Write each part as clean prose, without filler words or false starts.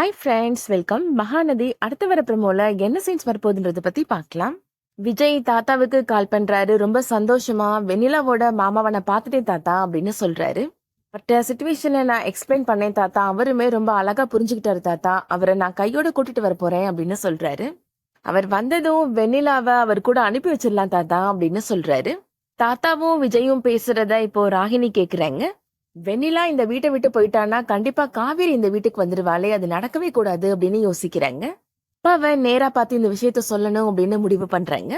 Hi friends, welcome. Mahanadi அடுத்த வர ப்ரோமோல என்ன சீன்ஸ் வரப்போகுதுன்றத பத்தி பார்க்கலாம். விஜய் தாத்தாவுக்கு கால் பண்றாரு. ரொம்ப சந்தோஷமா வெண்ணிலாவோட மாமாவை நான் பார்த்துட்டேன் தாத்தா அப்படின்னு சொல்றாரு. பட் சுச்சுவேஷனை நான் எக்ஸ்பிளைன் பண்ணேன் தாத்தா, அவருமே ரொம்ப அழகா புரிஞ்சுக்கிட்டாரு தாத்தா, அவரை நான் கையோட கூட்டிட்டு வர போறேன் அப்படின்னு சொல்றாரு. அவர் வந்ததும் வெண்ணிலாவை அவர் கூட அனுப்பி வச்சிடலாம் தாத்தா அப்படின்னு சொல்றாரு. தாத்தாவும் விஜயும் பேசுறத இப்போ ராகினி கேக்குறாங்க. வெண்ணிலா இந்த வீட்டை விட்டு போயிட்டான்னா கண்டிப்பா காவேரி இந்த வீட்டுக்கு வந்துருவாளே, அது நடக்கவே கூடாது அப்படின்னு யோசிக்கிறாங்க. இப்ப அவன் நேரா பார்த்து இந்த விஷயத்த சொல்லணும் அப்படின்னு முடிவு பண்றாங்க.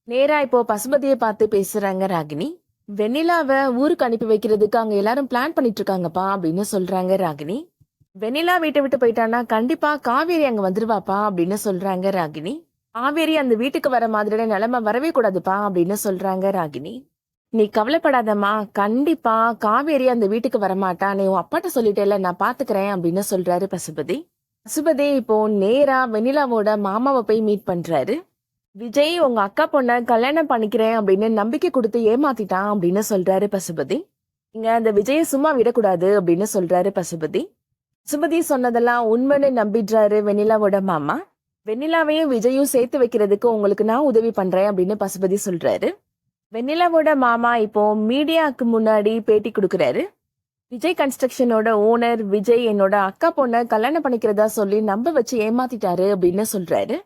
நேரா இப்போ பசுபதியை பார்த்து பேசுறாங்க ராகினி. வெண்ணிலாவை ஊருக்கு அனுப்பி வைக்கிறதுக்கு அங்க எல்லாரும் பிளான் பண்ணிட்டு இருக்காங்கப்பா அப்படின்னு சொல்றாங்க ராகினி. வெண்ணிலா வீட்டை விட்டு போயிட்டான்னா கண்டிப்பா காவேரி அங்க வந்துருவாப்பா அப்படின்னு சொல்றாங்க ராகினி. காவேரி அந்த வீட்டுக்கு வர மாதிரியான நிலைமை வரவே கூடாதுப்பா அப்படின்னு சொல்றாங்க ராகினி. நீ கவலைப்படாதம்மா, கண்டிப்பா காவேரி அந்த வீட்டுக்கு வரமாட்டா, நீ உன் அப்பாட்ட சொல்லிட்டேல, நான் பாத்துக்கிறேன் அப்படின்னு சொல்றாரு பசுபதி. பசுபதி இப்போ நேரா வெண்ணிலாவோட மாமாவை போய் மீட் பண்றாரு. விஜய் உங்க அக்கா பொண்ண கல்யாணம் பண்ணிக்கிறேன் அப்படின்னு நம்பிக்கை கொடுத்து ஏமாத்திட்டான் அப்படின்னு சொல்றாரு பசுபதி. இங்க அந்த விஜய சும்மா விடக்கூடாது அப்படின்னு சொல்றாரு பசுபதி. பசுபதி சொன்னதெல்லாம் உண்மைன்னு நம்பிடுறாரு வெண்ணிலாவோட மாமா. வெண்ணிலாவையும் விஜயும் சேர்த்து வைக்கிறதுக்கு உங்களுக்கு நான் உதவி பண்றேன் அப்படின்னு பசுபதி சொல்றாரு. வெண்ணிலாவோட மாமா இப்போ மீடியாவுக்கு முன்னாடி பேட்டி கொடுக்குறாரு. விஜய் கன்ஸ்ட்ரக்ஷனோட ஓனர் விஜய் என்னோட அக்கா பொண்ணை கல்யாணம் பண்ணிக்கிறதா சொல்லி நம்ப வச்சு ஏமாத்திட்டாரு அப்படின்னு சொல்றாரு.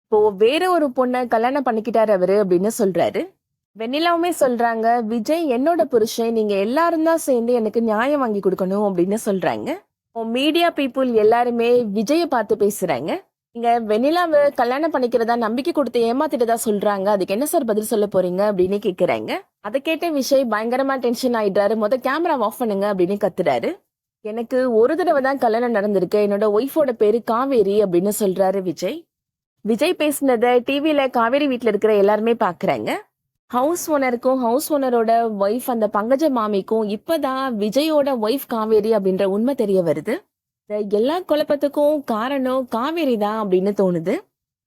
இப்போ வேற ஒரு பொண்ணை கல்யாணம் பண்ணிக்கிட்டாரு அவரு அப்படின்னு சொல்றாரு. வெண்ணிலாவுமே சொல்றாங்க, விஜய் என்னோட புருஷன், நீங்க எல்லாரும் தான் சேர்ந்து எனக்கு நியாயம் வாங்கி கொடுக்கணும் அப்படின்னு சொல்றாங்க. மீடியா பீப்புள் எல்லாருமே விஜய பார்த்து பேசுறாங்க. இங்க வெண்ணிலாவை கல்யாணம் பண்ணிக்கிறதா நம்பிக்கை கொடுத்து ஏமாத்திட்டதா சொல்றாங்க, அதுக்கு என்ன சார் பதில் சொல்ல போறீங்க அப்படின்னு கேக்குறாங்க. அதை கேட்ட விஜய் பயங்கரமா டென்ஷன் ஆயிடுறாரு. கேமரா ஆஃப் பண்ணுங்க அப்படின்னு கத்துறாரு. எனக்கு ஒரு தடவை தான் கல்யாணம் நடந்திருக்கு, என்னோட ஒய்ஃபோட பேரு காவேரி அப்படின்னு சொல்றாரு விஜய். விஜய் பேசினத டிவில காவேரி வீட்டுல இருக்கிற எல்லாருமே பாக்குறாங்க. ஹவுஸ் ஓனருக்கும் ஹவுஸ் ஓனரோட ஒய்ஃப் அந்த பங்கஜ மாமிக்கும் இப்பதான் விஜயோட ஒய்ஃப் காவேரி அப்படின்ற உண்மை தெரிய வருது. எல்லா குழப்பத்துக்கும் காரணம் காவேரி தான் அப்படின்னு தோணுது.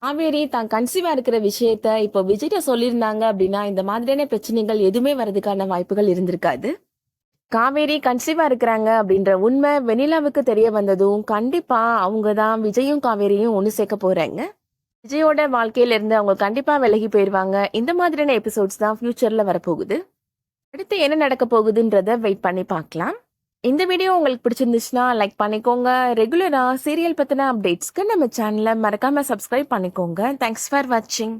காவேரி தான் கன்சீவா இருக்கிற விஷயத்த இப்போ விஜய்கிட்ட சொல்லியிருந்தாங்க அப்படின்னா இந்த மாதிரியான பிரச்சனைகள் எதுவுமே வர்றதுக்கான வாய்ப்புகள் இருந்திருக்காது. காவேரி கன்சீவா இருக்கிறாங்க அப்படின்ற உண்மை வெண்ணிலாவுக்கு தெரிய வந்ததும் கண்டிப்பா அவங்க தான் விஜயும் காவேரியும் ஒண்ணு சேர்க்க போறாங்க. விஜயோட வாழ்க்கையில இருந்து அவங்க கண்டிப்பா விலகி போயிருவாங்க. இந்த மாதிரியான எபிசோட்ஸ் தான் ஃபியூச்சர்ல வரப்போகுது. அடுத்து என்ன நடக்க போகுதுன்றத வெயிட் பண்ணி பார்க்கலாம். இந்த வீடியோ உங்களுக்கு பிடிச்சிருந்துச்சுன்னா லைக் பண்ணிக்கோங்க. ரெகுலரா சீரியல் பத்தின அப்டேட்ஸ்க்கு நம்ம சேனலை மறக்காம சப்ஸ்கிரைப் பண்ணிக்கோங்க. தேங்க்ஸ் ஃபார் வாட்சிங்.